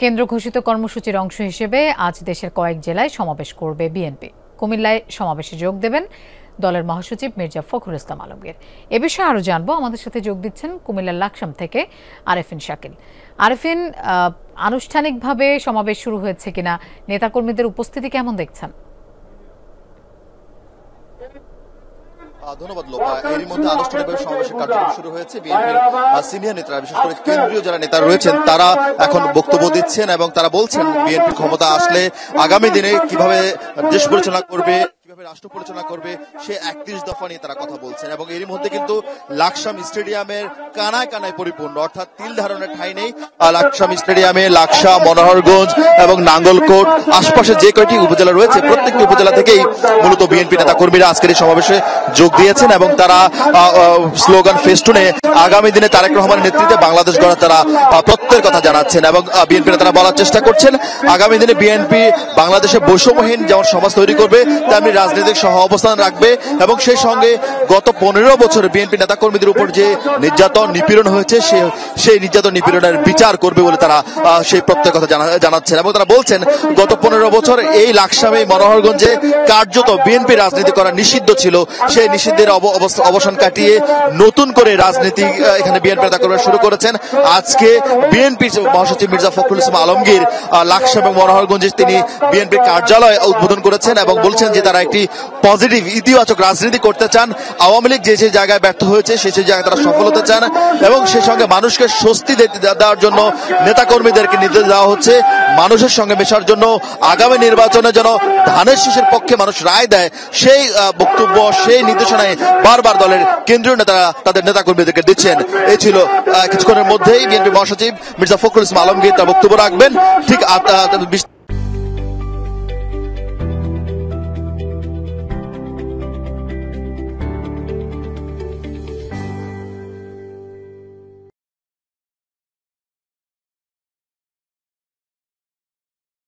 কেন্দ্র ঘোষিত কর্মসূচির অংশ হিসেবে আজ দেশের কয়েক জেলায় সমাবেশ করবে বিএনপি। কুমিল্লায় সমাবেশে যোগ দেবেন দলের মহাসচিব মির্জা ফখরুল ইসলাম আলমগীর। এ বিষয়ে আরও জানবো, আমাদের সাথে যোগ দিচ্ছেন কুমিল্লার লাকসাম থেকে আরেফিন শাকিল। আরেফিন, আনুষ্ঠানিকভাবে সমাবেশ শুরু হয়েছে কিনা, নেতাকর্মীদের উপস্থিতি কেমন দেখছেন? ধন্যবাদ লোপা। এরই মধ্যে আনুষ্ঠানিকভাবে সমাবেশের কার্যক্রম শুরু হয়েছে। বিএনপির সিনিয়র নেতারা, বিশেষ করে কেন্দ্রীয় যারা নেতা রয়েছেন, তারা এখন বক্তব্য দিচ্ছেন এবং তারা বলছেন বিএনপি ক্ষমতা আসলে আগামী দিনে কিভাবে দেশ পরিচালনা করবে, কিভাবে রাষ্ট্র পরিচালনা করবে, সে 31 দফা নিয়ে তারা কথা বলছেন। এবং এরই মধ্যে কিন্তু লাকসাম স্টেডিয়ামের কানায় কানায় পরিপূর্ণ, অর্থাৎ তিল ধারণের ঠাঁই নেই। লাকসাম স্টেডিয়ামে লাকসা, মনোহরগঞ্জ এবং নাঙ্গলকোট আশপাশে যে কয়টি উপজেলা রয়েছে, প্রত্যেকটি উপজেলা থেকেই মূলত বিএনপি নেতা কর্মীরা আজকের এই সমাবেশে যোগ দিয়েছেন এবং তারা স্লোগান ফেস্টুনে আগামী দিনে তারেক রহমানের নেতৃত্বে বাংলাদেশ গড়ার তারা প্রত্যয়ের কথা জানাচ্ছেন। এবং বিএনপি নেতারা বলার চেষ্টা করছেন আগামী দিনে বিএনপি বাংলাদেশে বৈষম্যহীন যেমন সমাজ তৈরি করবে, তেমনি রাজনৈতিক সহ অবস্থান রাখবে এবং সেই সঙ্গে গত 15 বছর বিএনপি নেতা কর্মীদের উপর যে নির্যাতন নিপীড়ন হয়েছে, সেই নির্যাতন নিপীড়নের বিচার করবে বলে তারা সেই প্রত্যয়ের কথা জানাচ্ছেন। এবং তারা বলছেন গত 15 বছর এই লাকসামে, মনোহরগঞ্জে কার্যত বিএনপি রাজনীতি করা নিষিদ্ধ ছিল। সেই নিষিদ্ধের অবসান কাটিয়ে নতুন করে রাজনীতি এখানে বিএনপি নেতা কর্মীরা শুরু করেছেন। আজকে বিএনপি মহাসচিব মির্জা ফখরুল ইসলাম আলমগীর লাকসাম এবং মনোহরগঞ্জে তিনি বিএনপি কার্যালয় উদ্বোধন করেছেন এবং বলছেন যে তারা একটি পজিটিভ, ইতিবাচক রাজনীতি করতে চান। আওয়ামী লীগ যে জায়গায় ব্যর্থ হয়েছে সেই জায়গায় তারা সফল হতে চান এবং সেই সঙ্গে মানুষকে স্বস্তি দেওয়ার জন্য নেতাকর্মীদেরকে নির্দেশ দেওয়া হচ্ছে মানুষের সঙ্গে মেশার জন্য, আগামী নির্বাচনে যেন ধানের শীষের পক্ষে মানুষ রায় দেয়, সেই বক্তব্য, সেই নির্দেশনায় বারবার দলের কেন্দ্রীয় নেতারা তাদের নেতাকর্মীদেরকে দিচ্ছেন। এই ছিল কিছুক্ষণের মধ্যেই বিএনপি মহাসচিব মির্জা ফখরুল ইসলাম আলমগীর তার বক্তব্য রাখবেন। ঠিক